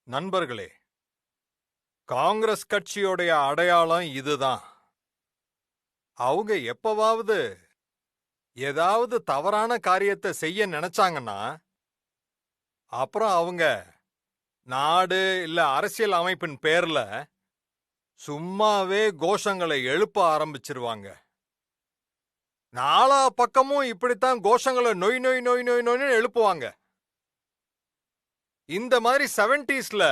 நண்பர்களே, காங்கிரஸ் கட்சியோடைய அடையாளம் இதுதான். அவங்க எப்பவாவது ஏதாவது தவறான காரியத்தை செய்ய நினைச்சாங்கன்னா, அப்புறம் அவங்க நாடு இல்ல அரசியல் அமைப்பின் பேர்ல சும்மாவே கோஷங்களை எழுப்ப ஆரம்பிச்சிருவாங்க. நாலா பக்கமும் இப்படித்தான் கோஷங்களை நொய் நொய் நொய் நொய் நொய்னு எழுப்புவாங்க. இந்த மாதிரி 70ஸ்ல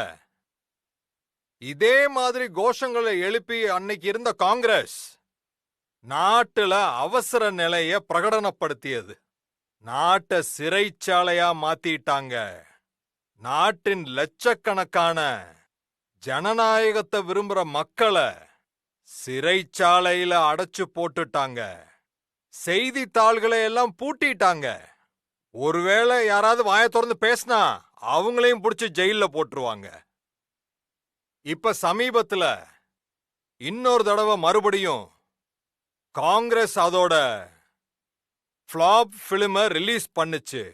இதே மாதிரி கோஷங்களை எழுப்பி அன்னைக்கு இருந்த காங்கிரஸ் நாட்டுல அவசர நிலைய பிரகடனப்படுத்தியது. நாட்டை சிறைச்சாலையா மாத்திட்டாங்க. நாட்டின் லட்சக்கணக்கான ஜனநாயகத்தை விரும்புற மக்களை சிறைச்சாலையில அடைச்சு போட்டுட்டாங்க. செய்தித்தாள்களை எல்லாம் பூட்டிட்டாங்க. ஒருவேளை யாராவது வாயை திறந்து பேசினா அவங்களையும் பிடிச்சு ஜெயில போட்டுருவாங்க. இப்ப சமீபத்துல இன்னொரு தடவை மறுபடியும் காங்கிரஸ் அதோட ஃபிளாப் பிலிமை ரிலீஸ் பண்ணுச்சு.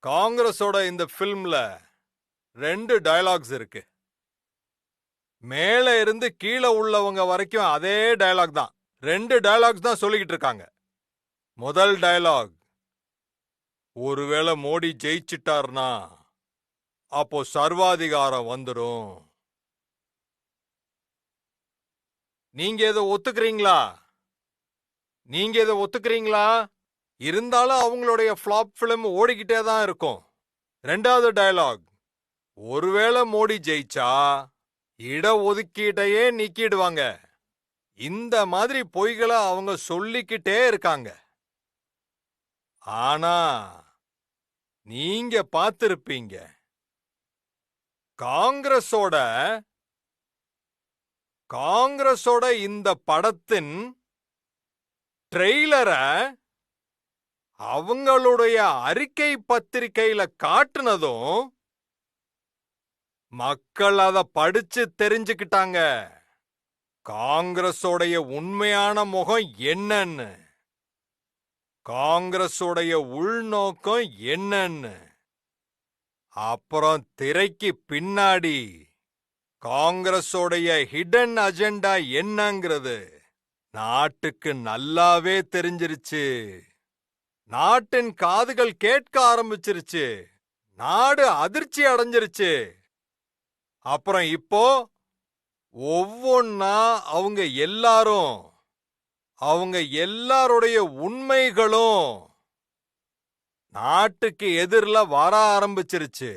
காங்கிரஸோட இந்த பிலிம்ல 2 டயலாக்ஸ் இருக்கு. மேல இருந்து கீழே உள்ளவங்க வரைக்கும் அதே டயலாக் தான். 2 டயலாக்ஸ் தான் சொல்லிக்கிட்டு இருக்காங்க. முதல் டயலாக், ஒருவேளை மோடி ஜெயிச்சிட்டார்னா அப்போ சர்வாதிகாரம் வந்துடும். நீங்க இதை ஒத்துக்கிறீங்களா? இருந்தாலும் அவங்களுடைய ஃபிளாப் பிலிம் ஓடிக்கிட்டே தான் இருக்கும். 2வது டயலாக், ஒருவேளை மோடி ஜெயிச்சா இட ஒதுக்கீட்டையே நீக்கிடுவாங்க. இந்த மாதிரி பொய்களை அவங்க சொல்லிக்கிட்டே இருக்காங்க. ஆனா நீங்க பார்த்திருப்பீங்க, காங்கிரஸோட இந்த படத்தின் ட்ரெய்லரை அவங்களுடைய அறிக்கை பத்திரிகையில காட்டுனதும் மக்கள் அதை படிச்சு தெரிஞ்சுக்கிட்டாங்க. காங்கிரஸோடைய உண்மையான முகம் என்னன்னு, காங்கிரஸோடைய உள்நோக்கம் என்னன்னு. அப்புறம் திரைக்கு பின்னாடி காங்கிரஸோடைய ஹிடன் அஜெண்டா என்னங்கிறது நாட்டுக்கு நல்லாவே தெரிஞ்சிருச்சு. நாட்டின் காதுகள் கேட்க ஆரம்பிச்சிருச்சு. நாடு அதிர்ச்சி அடைஞ்சிருச்சு. அப்புறம் இப்போ ஒவ்வொன்னா அவங்க எல்லாருடைய உண்மைகளும் நாட்டுக்கு எதிரில வர ஆரம்பிச்சிருச்சு.